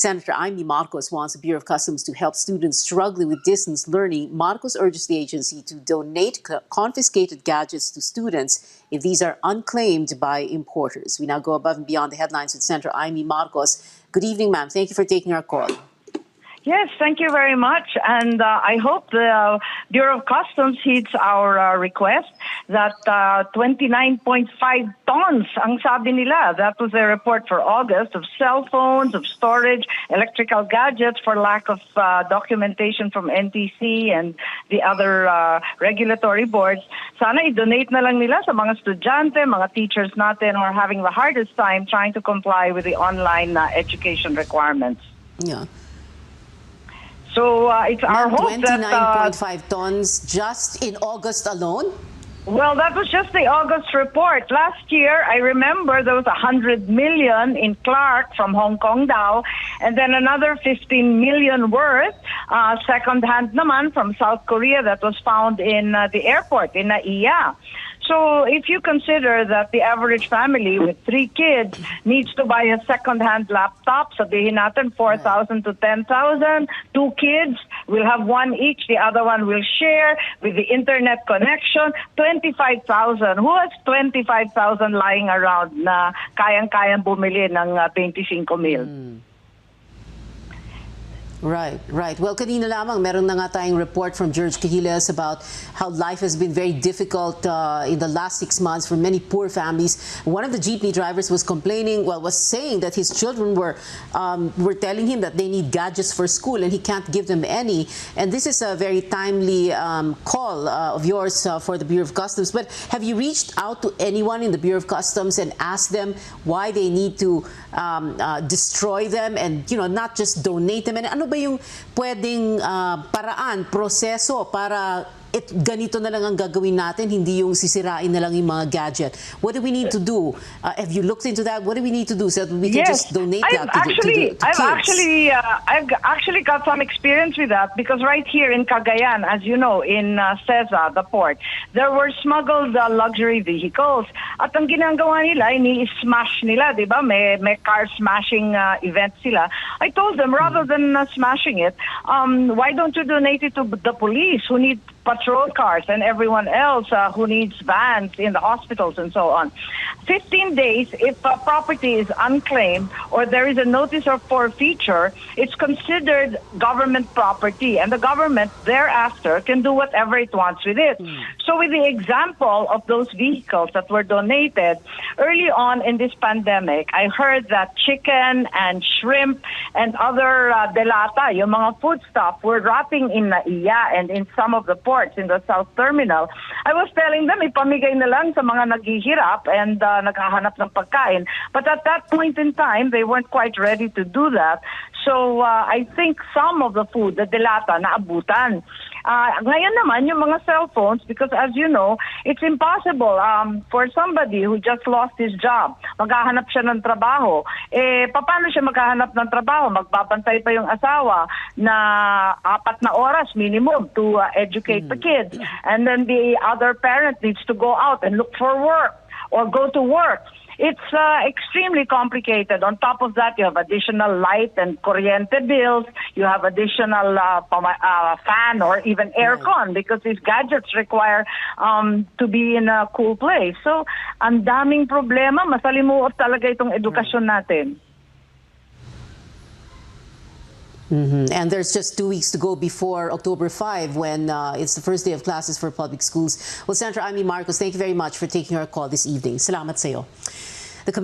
Senator Imee wants the Bureau of Customs to help students struggling with distance learning. Marcos urges the agency to donate confiscated gadgets to students if these are unclaimed by importers. We now go above and beyond the headlines with Senator Imee. Good evening, ma'am. Thank you for taking our call. Yes, thank you very much. And I hope the Bureau of Customs heeds our request that 29.5 tons, ang sabi nila. That was a report for August of cell phones, of storage, electrical gadgets for lack of documentation from NTC and the other regulatory boards. Sana i-donate na lang nila sa mga estudyante, mga teachers natin who are having the hardest time trying to comply with the online education requirements. Yeah. So it's our hope that 29.5 tons just in August alone? Well, that was just the August report. Last year, I remember there was 100 million in Clark from Hong Kong Dao, and then another 15 million worth second-hand naman from South Korea that was found in the airport in Naiya. So if you consider that the average family with 3 kids needs to buy a second-hand laptop, sabihin natin 4,000 to 10,000, 2 kids will have one each, the other one will share with the internet connection, 25,000. Who has 25,000 lying around na kayang-kayang bumili ng 25 mil? Right. Well, kanina lamang, meron na nga tayong report from George Cahiles about how life has been very difficult in the last 6 months for many poor families. One of the jeepney drivers was complaining, was saying that his children were telling him that they need gadgets for school and he can't give them any. And this is a very timely call of yours for the Bureau of Customs. But have you reached out to anyone in the Bureau of Customs and asked them why they need to destroy them and, not just donate them? And ano ba yung pwedeng paraan, proseso para ganito na lang ang gagawin natin, hindi yung sisirain na lang yung mga gadget? What do we need to do? Have you looked into that? What do we need to do so that we can just donate that to kids? I've actually got some experience with that because right here in Cagayan, as you know, in CESA, the port, there were smuggled luxury vehicles. At ang ginagawa nila, ini-smash nila, di ba? May car smashing event sila. I told them, rather than smashing it, why don't you donate it to the police who need patrol cars and everyone else who needs vans in the hospitals and so on. 15 days, if a property is unclaimed or there is a notice of forfeiture, it's considered government property, and the government thereafter can do whatever it wants with it. So with the example of those vehicles that were donated, early on in this pandemic, I heard that chicken and shrimp and other delata, yung mga foodstuff, were rotting in Naiya and in some of the ports in the South Terminal. I was telling them, ipamigay na lang sa mga naghihirap and naghahanap ng pagkain. But at that point in time, they weren't quite ready to do that. So I think some of the food, the delata, naabutan. Ngayon naman, yung mga cell phones, because as you know, it's impossible for somebody who just lost his job, maghahanap siya ng trabaho. Paano siya maghahanap ng trabaho? Magbabantay pa yung asawa na 4 na oras minimum to educate the kids. And then the other parent needs to go out and look for work or go to work. It's extremely complicated. On top of that, you have additional light and kuryente bills. You have additional fan or even aircon because these gadgets require to be in a cool place. So, ang daming problema. Masalimuot talaga itong edukasyon natin. And there's just 2 weeks to go before October 5 when it's the first day of classes for public schools. Well, Senator Imee, thank you very much for taking our call this evening. Salamat sa'yo.